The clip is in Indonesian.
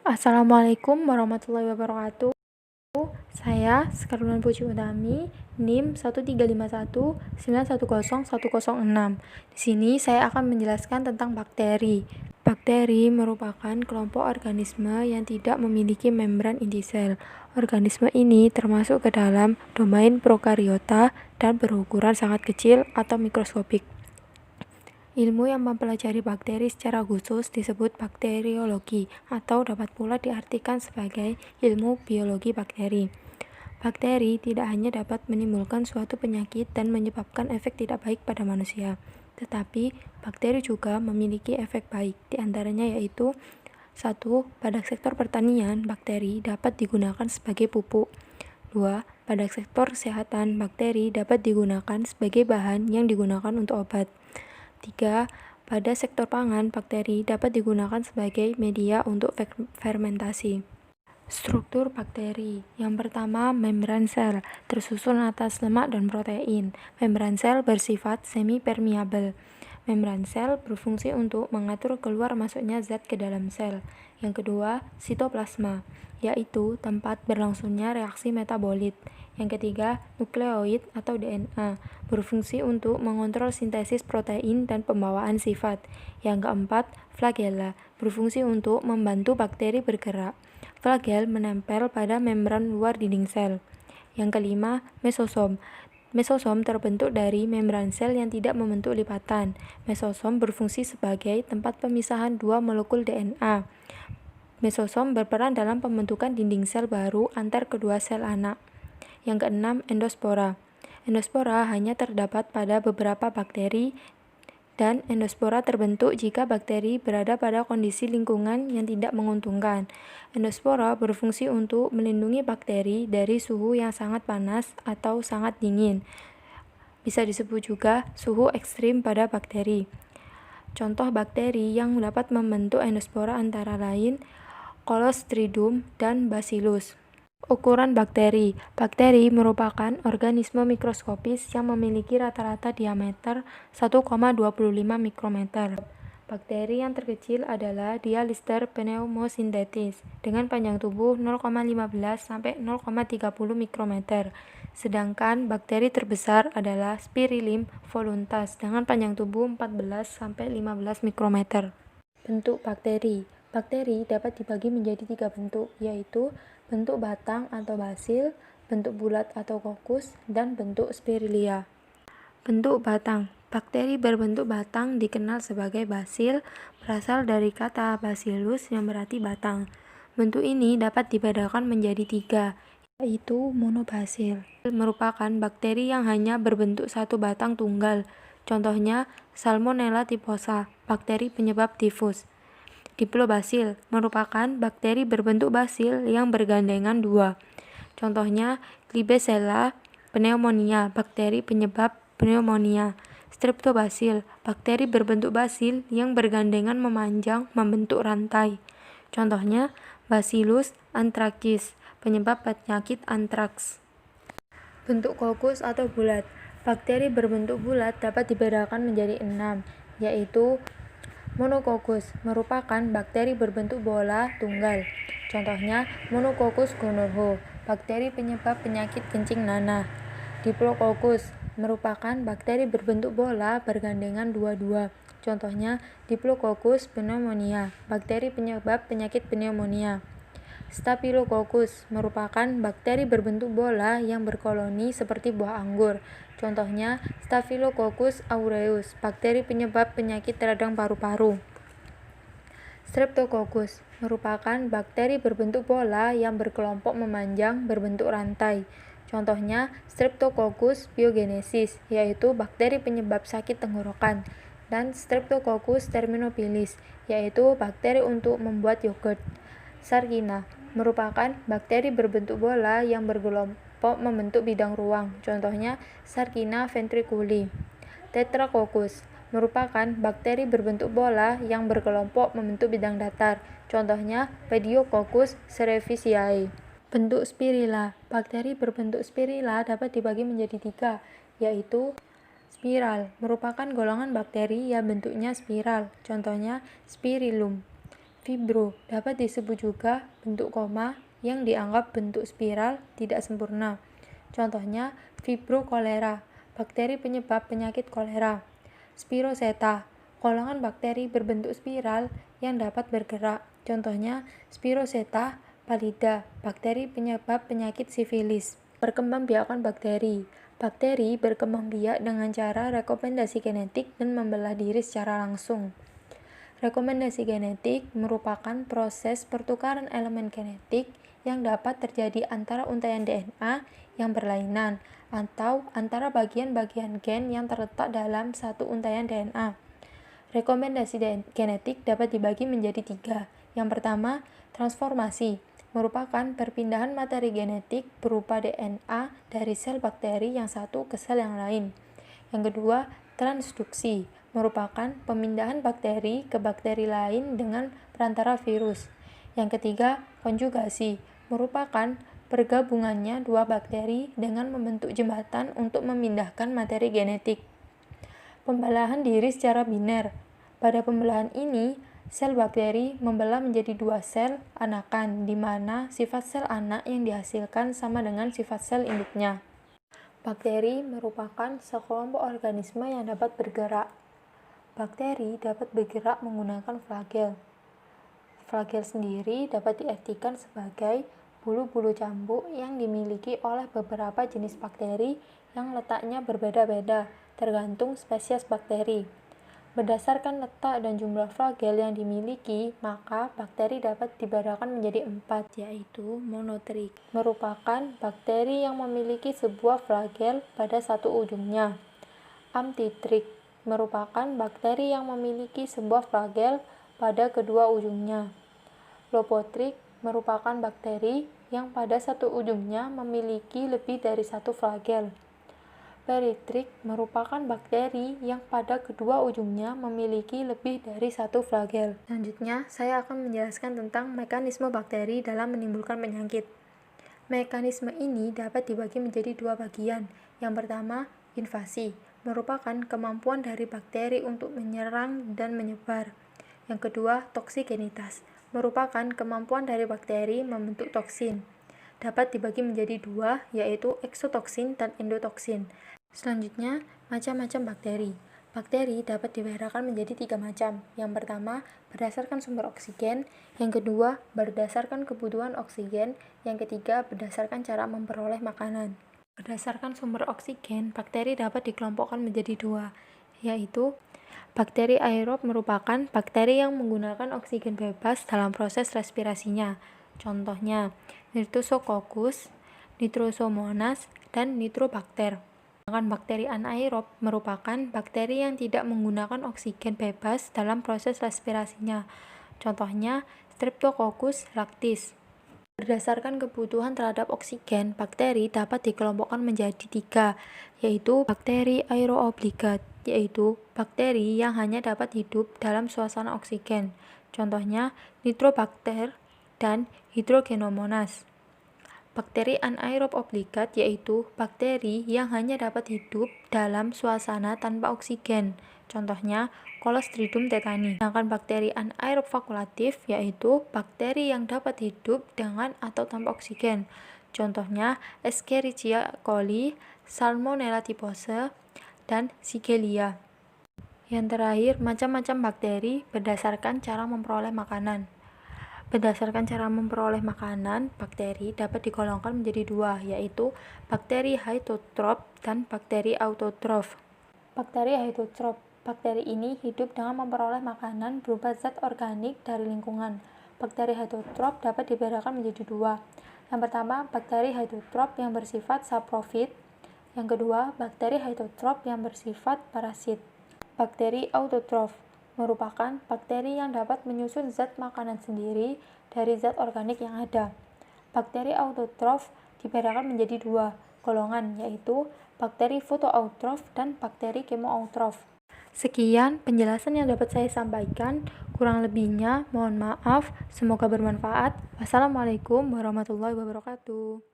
Assalamualaikum warahmatullahi wabarakatuh. Saya Skardulan Puji Utami, NIM 13511910106. Di sini saya akan menjelaskan tentang bakteri. Bakteri merupakan kelompok organisme yang tidak memiliki membran inti sel. Organisme ini termasuk ke dalam domain prokariota dan berukuran sangat kecil atau mikroskopik. Ilmu yang mempelajari bakteri secara khusus disebut bakteriologi atau dapat pula diartikan sebagai ilmu biologi bakteri. Bakteri tidak hanya dapat menimbulkan suatu penyakit dan menyebabkan efek tidak baik pada manusia, tetapi bakteri juga memiliki efek baik, diantaranya yaitu 1. Pada sektor pertanian, bakteri dapat digunakan sebagai pupuk. 2. Pada sektor kesehatan, bakteri dapat digunakan sebagai bahan yang digunakan untuk obat. 3. Pada sektor pangan, bakteri dapat digunakan sebagai media untuk fermentasi. Struktur bakteri. Yang pertama, membran sel, tersusun atas lemak dan protein. Membran sel bersifat semi-permeabel. Membran sel berfungsi untuk mengatur keluar masuknya zat ke dalam sel. Yang kedua, sitoplasma, yaitu tempat berlangsungnya reaksi metabolit. Yang ketiga, nukleoid atau DNA, berfungsi untuk mengontrol sintesis protein dan pembawaan sifat. Yang keempat, flagella, berfungsi untuk membantu bakteri bergerak. Flagel menempel pada membran luar dinding sel. Yang kelima, mesosom. Mesosom terbentuk dari membran sel yang tidak membentuk lipatan. Mesosom berfungsi sebagai tempat pemisahan dua molekul DNA. Mesosom berperan dalam pembentukan dinding sel baru antar kedua sel anak. Yang keenam, endospora. Endospora hanya terdapat pada beberapa bakteri, dan endospora terbentuk jika bakteri berada pada kondisi lingkungan yang tidak menguntungkan. Endospora berfungsi untuk melindungi bakteri dari suhu yang sangat panas atau sangat dingin. Bisa disebut juga suhu ekstrim pada bakteri. Contoh bakteri yang dapat membentuk endospora antara lain Clostridium dan Bacillus. Ukuran bakteri. Bakteri merupakan organisme mikroskopis yang memiliki rata-rata diameter 1,25 mikrometer. Bakteri yang terkecil adalah Dialister pneumosynthetis dengan panjang tubuh 0,15 sampai 0,30 mikrometer. Sedangkan bakteri terbesar adalah Spirillum voluntas dengan panjang tubuh 14 sampai 15 mikrometer. Bentuk bakteri. Bakteri dapat dibagi menjadi 3 bentuk, yaitu bentuk batang atau basil, bentuk bulat atau kokus, dan bentuk spirilia. Bentuk batang. Bakteri berbentuk batang dikenal sebagai basil, berasal dari kata bacillus yang berarti batang. Bentuk ini dapat dibedakan menjadi 3, yaitu monobasil. Merupakan bakteri yang hanya berbentuk satu batang tunggal. Contohnya Salmonella typhosa, bakteri penyebab tifus. Diplobasil merupakan bakteri berbentuk basil yang bergandengan 2. Contohnya Klebsiella pneumonia, bakteri penyebab pneumonia. Streptobasil, bakteri berbentuk basil yang bergandengan memanjang membentuk rantai. Contohnya Bacillus anthracis, penyebab penyakit antraks. Bentuk kokus atau bulat. Bakteri berbentuk bulat dapat dibedakan menjadi 6, yaitu Monococcus merupakan bakteri berbentuk bola tunggal. Contohnya Monococcus gonorrhoeae, bakteri penyebab penyakit kencing nanah. Diplococcus merupakan bakteri berbentuk bola bergandengan 2-2. Contohnya Diplococcus pneumonia, bakteri penyebab penyakit pneumonia. Staphylococcus merupakan bakteri berbentuk bola yang berkoloni seperti buah anggur. Contohnya Staphylococcus aureus, bakteri penyebab penyakit radang paru-paru. Streptococcus merupakan bakteri berbentuk bola yang berkelompok memanjang berbentuk rantai. Contohnya Streptococcus pyogenesis, yaitu bakteri penyebab sakit tenggorokan, dan Streptococcus thermophilus, yaitu bakteri untuk membuat yogurt. Sargina merupakan bakteri berbentuk bola yang berkelompok membentuk bidang ruang. Contohnya Sargina ventriculi. Tetracoccus merupakan bakteri berbentuk bola yang berkelompok membentuk bidang datar. Contohnya Pediococcus cerevisiae. Bentuk spirilla. Bakteri berbentuk spirilla dapat dibagi menjadi 3, yaitu spiral merupakan golongan bakteri yang bentuknya spiral. Contohnya Spirillum. Fibro dapat disebut juga bentuk koma yang dianggap bentuk spiral tidak sempurna. Contohnya fibro kolera, bakteri penyebab penyakit kolera. Spiroseta, golongan bakteri berbentuk spiral yang dapat bergerak. Contohnya Spiroseta pallida, bakteri penyebab penyakit sifilis. Perkembangbiakan bakteri. Bakteri berkembang biak dengan cara rekomendasi genetik dan membelah diri secara langsung. Rekomendasi genetik merupakan proses pertukaran elemen genetik yang dapat terjadi antara untaian DNA yang berlainan atau antara bagian-bagian gen yang terletak dalam satu untaian DNA. Rekomendasi genetik dapat dibagi menjadi 3. Yang pertama, transformasi, merupakan perpindahan materi genetik berupa DNA dari sel bakteri yang satu ke sel yang lain. Yang kedua, transduksi, merupakan pemindahan bakteri ke bakteri lain dengan perantara virus. Yang ketiga, konjugasi, merupakan pergabungannya dua bakteri dengan membentuk jembatan untuk memindahkan materi genetik. Pembelahan diri secara biner. Pada pembelahan ini, sel bakteri membelah menjadi 2 sel anakan, di mana sifat sel anak yang dihasilkan sama dengan sifat sel induknya. Bakteri merupakan sekelompok organisme yang dapat bergerak. Bakteri dapat bergerak menggunakan flagel. Flagel sendiri dapat diartikan sebagai bulu-bulu cambuk yang dimiliki oleh beberapa jenis bakteri yang letaknya berbeda-beda, tergantung spesies bakteri. Berdasarkan letak dan jumlah flagel yang dimiliki, maka bakteri dapat dibedakan menjadi 4, yaitu monotrik, merupakan bakteri yang memiliki sebuah flagel pada satu ujungnya. Amfitrik, merupakan bakteri yang memiliki sebuah flagel pada kedua ujungnya. Lopotrik, merupakan bakteri yang pada satu ujungnya memiliki lebih dari satu flagel. Peritrik merupakan bakteri yang pada kedua ujungnya memiliki lebih dari satu flagel. Selanjutnya, saya akan menjelaskan tentang mekanisme bakteri dalam menimbulkan penyakit. Mekanisme ini dapat dibagi menjadi 2 bagian. Yang pertama, invasi, merupakan kemampuan dari bakteri untuk menyerang dan menyebar. Yang kedua, toksigenitas, merupakan kemampuan dari bakteri membentuk toksin. Dapat dibagi menjadi 2, yaitu eksotoksin dan endotoksin. Selanjutnya, macam-macam bakteri. Bakteri dapat dibedakan menjadi 3 macam. Yang pertama, berdasarkan sumber oksigen. Yang kedua, berdasarkan kebutuhan oksigen. Yang ketiga, berdasarkan cara memperoleh makanan. Berdasarkan sumber oksigen, bakteri dapat dikelompokkan menjadi 2, yaitu bakteri aerob merupakan bakteri yang menggunakan oksigen bebas dalam proses respirasinya. Contohnya, Nitrosococcus, Nitrosomonas, dan Nitrobacter. Sedangkan bakteri anaerob merupakan bakteri yang tidak menggunakan oksigen bebas dalam proses respirasinya. Contohnya, Streptococcus lactis. Berdasarkan kebutuhan terhadap oksigen, bakteri dapat dikelompokkan menjadi 3, yaitu bakteri aeroobligat, yaitu bakteri yang hanya dapat hidup dalam suasana oksigen. Contohnya, Nitrobacter dan Hydrogenomonas. Bakteri anaerob obligat yaitu bakteri yang hanya dapat hidup dalam suasana tanpa oksigen. Contohnya, Clostridium tetani. Sedangkan bakteri anaerob fakultatif yaitu bakteri yang dapat hidup dengan atau tanpa oksigen. Contohnya, Escherichia coli, Salmonella typhus, dan Shigella. Yang terakhir, macam-macam bakteri berdasarkan cara memperoleh makanan. Berdasarkan cara memperoleh makanan, bakteri dapat digolongkan menjadi 2, yaitu bakteri heterotrof dan bakteri autotrof. Bakteri heterotrof, bakteri ini hidup dengan memperoleh makanan berupa zat organik dari lingkungan. Bakteri heterotrof dapat dibedakan menjadi 2. Yang pertama, bakteri heterotrof yang bersifat saprofit. Yang kedua, bakteri heterotrof yang bersifat parasit. Bakteri autotrof merupakan bakteri yang dapat menyusun zat makanan sendiri dari zat organik yang ada. Bakteri autotrof dibedakan menjadi 2 golongan, yaitu bakteri fotoautrof dan bakteri kemoautrof. Sekian penjelasan yang dapat saya sampaikan. Kurang lebihnya mohon maaf. Semoga bermanfaat. Wassalamualaikum warahmatullahi wabarakatuh.